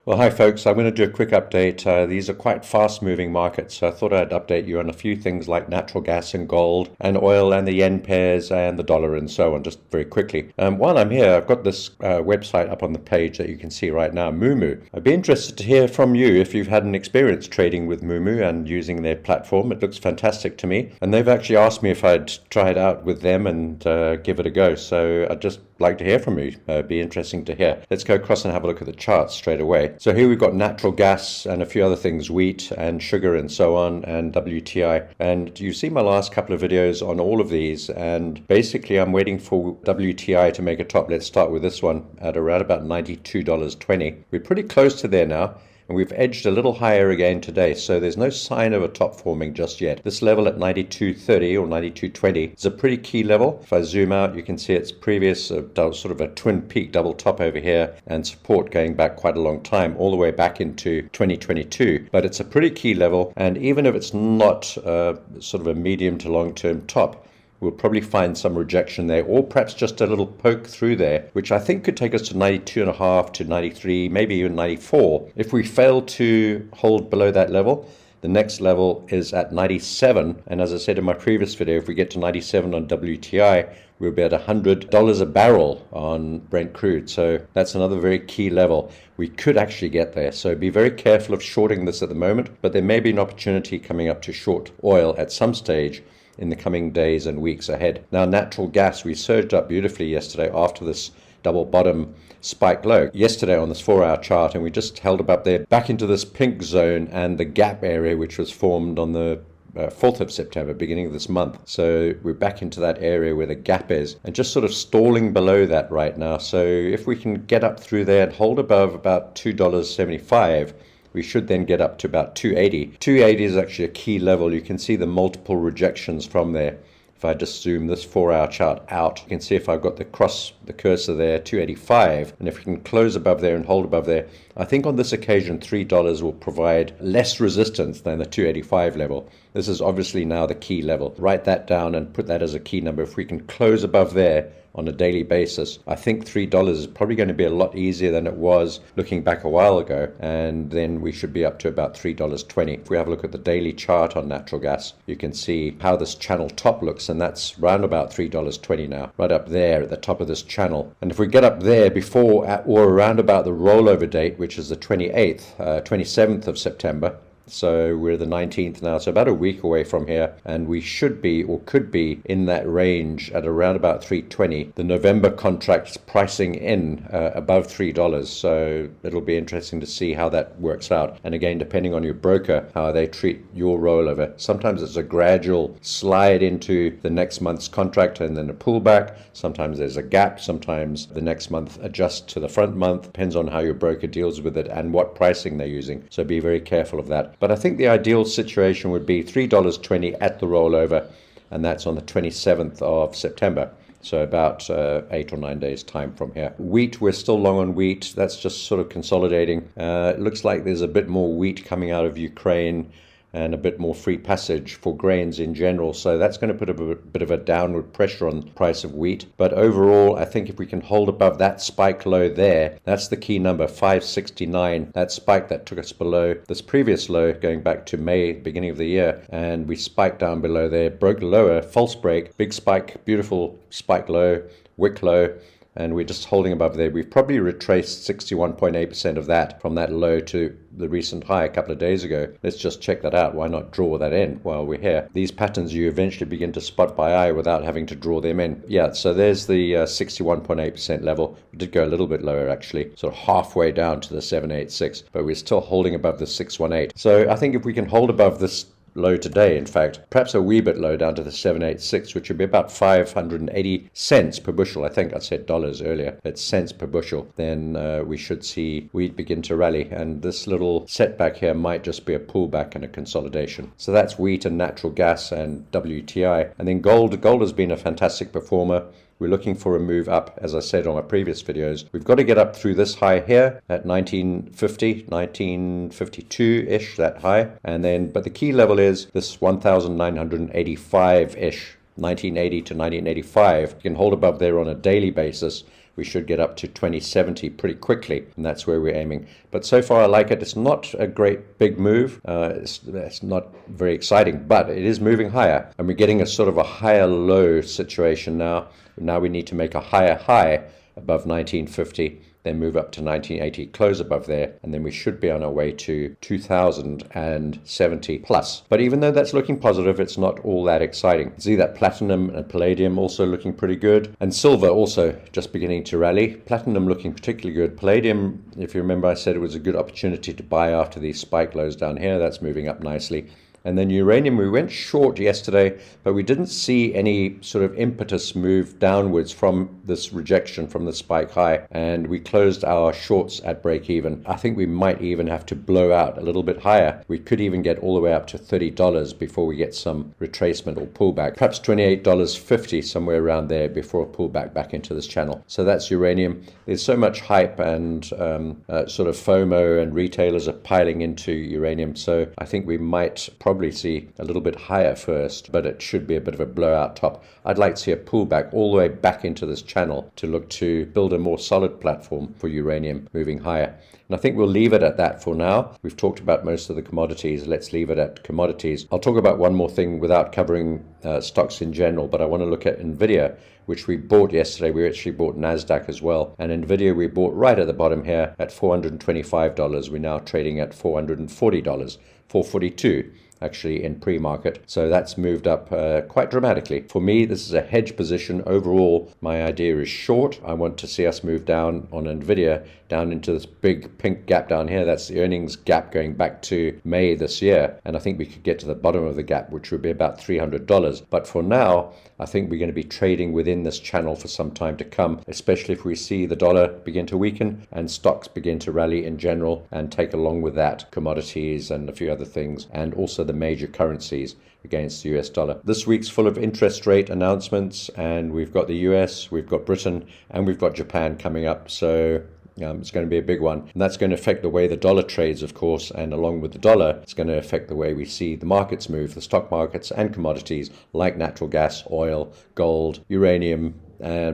Well, hi folks. I'm going to do a quick update. These are quite fast-moving markets, so I thought I'd update you on a few things like natural gas and gold and oil and the yen pairs and the dollar and so on, just very quickly. While I'm here, I've got this website up on the page that you can see right now, Moomoo. I'd be interested to hear from you if you've had an experience trading with Moomoo and using their platform. It looks fantastic to me, and they've actually asked me if I'd try it out with them and give it a go. So I'd just like to hear from you. It'd be interesting to hear. Let's go across and have a look at the charts straight away. So here we've got natural gas and a few other things, wheat and sugar and so on, and WTI. And you see my last couple of videos on all of these, and basically I'm waiting for WTI to make a top. Let's start with this one at around about $92.20. We're pretty close to there now. And we've edged a little higher again today, so there's no sign of a top forming just yet. This level at 92.30 or 92.20 is a pretty key level. If I zoom out, you can see its previous sort of a twin peak double top over here, and support going back quite a long time, all the way back into 2022. But it's a pretty key level, and even if it's not sort of a medium to long-term top, we'll probably find some rejection there, or perhaps just a little poke through there, which I think could take us to 92.5 to 93, maybe even 94. If we fail to hold below that level, the next level is at 97. And as I said in my previous video, if we get to 97 on WTI, we'll be at $100 a barrel on Brent crude. So that's another very key level. We could actually get there. So be very careful of shorting this at the moment, but there may be an opportunity coming up to short oil at some stage in the coming days and weeks ahead. Now, natural gas, we surged up beautifully yesterday after this double bottom spike low yesterday on this 4-hour chart, and we just held up there back into this pink zone and the gap area which was formed on the 4th of September, beginning of this month. So we're back into that area where the gap is and just sort of stalling below that right now. So if we can get up through there and hold above about $2.75, we should then get up to about 280. 280 is actually a key level. You can see the multiple rejections from there. If I just zoom this 4-hour chart out, you can see if I've got the cursor there, 285, and if we can close above there and hold above there, I think on this occasion $3 will provide less resistance than the 285 level. This is obviously now the key level. Write that down and put that as a key number. If we can close above there on a daily basis, I think $3 is probably going to be a lot easier than it was looking back a while ago, and then we should be up to about $3.20. If we have a look at the daily chart on natural gas, you can see how this channel top looks, and that's round about $3.20 now, right up there at the top of this channel. And if we get up there before or around about the rollover date, which is the 27th of September, so we're the 19th now, so about a week away from here, and we should be or could be in that range at around about 320. The November contract's pricing in above $3, so it'll be interesting to see how that works out. And again, depending on your broker, how they treat your rollover. Sometimes it's a gradual slide into the next month's contract and then a pullback. Sometimes there's a gap. Sometimes the next month adjusts to the front month. Depends on how your broker deals with it and what pricing they're using. So be very careful of that. But I think the ideal situation would be $3.20 at the rollover, and that's on the 27th of September. So about 8 or 9 days time from here. Wheat, we're still long on wheat. That's just sort of consolidating. It looks like there's a bit more wheat coming out of Ukraine and a bit more free passage for grains in general. So that's going to put a bit of a downward pressure on the price of wheat. But overall, I think if we can hold above that spike low there, that's the key number, 569. That spike that took us below this previous low going back to May, beginning of the year. And we spiked down below there, broke lower, false break, big spike, beautiful spike low, wick low. And we're just holding above there. We've probably retraced 61.8% of that from that low to the recent high a couple of days ago. Let's just check that out. Why not draw that in while we're here? These patterns you eventually begin to spot by eye without having to draw them in. Yeah, so there's the 61.8% level. We did go a little bit lower actually, sort of halfway down to the 786, but we're still holding above the 618. So I think if we can hold above this low today, in fact, perhaps a wee bit low down to the 786, which would be about 580 cents per bushel. I think I said dollars earlier. It's cents per bushel. Then we should see wheat begin to rally, and this little setback here might just be a pullback and a consolidation. So that's wheat and natural gas and WTI. And then gold has been a fantastic performer. We're looking for a move up, as I said on my previous videos. We've got to get up through this high here at 1950, 1952-ish, that high. And then, but the key level is this 1985-ish, 1980 to 1985. You can hold above there on a daily basis. we should get up to 2070 pretty quickly, and that's where we're aiming. But so far I like it. It's not a great big move. It's not very exciting, but it is moving higher, and we're getting a sort of a higher low situation now. Now we need to make a higher high above 1950, then move up to 1980, close above there, and then we should be on our way to 2070 plus. But even though that's looking positive, it's not all that exciting. See that platinum and palladium also looking pretty good, and silver also just beginning to rally. Platinum looking particularly good. Palladium, if you remember, I said it was a good opportunity to buy after these spike lows down here. That's moving up nicely. And then uranium, we went short yesterday, but we didn't see any sort of impetus move downwards from this rejection from the spike high, and we closed our shorts at break even. I think we might even have to blow out a little bit higher. We could even get all the way up to $30 before we get some retracement or pullback. Perhaps $28.50, somewhere around there, before a pullback back into this channel. So that's uranium. There's so much hype and sort of FOMO, and retailers are piling into uranium. So I think we might probably see a little bit higher first, but it should be a bit of a blowout top. I'd like to see a pullback all the way back into this channel to look to build a more solid platform for uranium moving higher. And I think we'll leave it at that for now. We've talked about most of the commodities. Let's leave it at commodities. I'll talk about one more thing without covering stocks in general, but I want to look at Nvidia, which we bought yesterday. We actually bought NASDAQ as well. And Nvidia we bought right at the bottom here at $425. We're now trading at $440, $442. Actually in pre-market. So that's moved up quite dramatically. For me, this is a hedge position. Overall, my idea is short. I want to see us move down on Nvidia, down into this big pink gap down here. That's the earnings gap going back to May this year. And I think we could get to the bottom of the gap, which would be about $300. But for now, I think we're going to be trading within this channel for some time to come, especially if we see the dollar begin to weaken and stocks begin to rally in general, and take along with that commodities and a few other things, and also the major currencies against the US dollar. This week's full of interest rate announcements, and we've got the US, we've got Britain, and we've got Japan coming up. So it's going to be a big one. And that's going to affect the way the dollar trades, of course. And along with the dollar, it's going to affect the way we see the markets move, the stock markets and commodities like natural gas, oil, gold, uranium,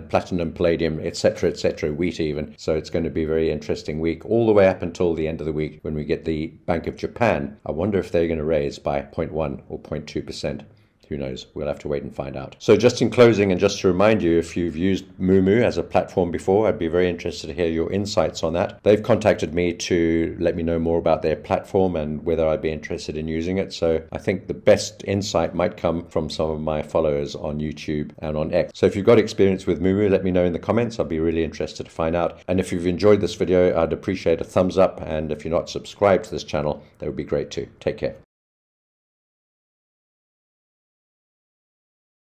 platinum, palladium, etc., wheat even. So it's going to be a very interesting week, all the way up until the end of the week when we get the Bank of Japan. I wonder if they're going to raise by 0.1 or 0.2%. Who knows? We'll have to wait and find out. So just in closing, and just to remind you, if you've used Moomoo as a platform before, I'd be very interested to hear your insights on that. They've contacted me to let me know more about their platform and whether I'd be interested in using it. So I think the best insight might come from some of my followers on YouTube and on X. So if you've got experience with Moomoo, let me know in the comments. I'd be really interested to find out. And if you've enjoyed this video, I'd appreciate a thumbs up. And if you're not subscribed to this channel, that would be great too. Take care.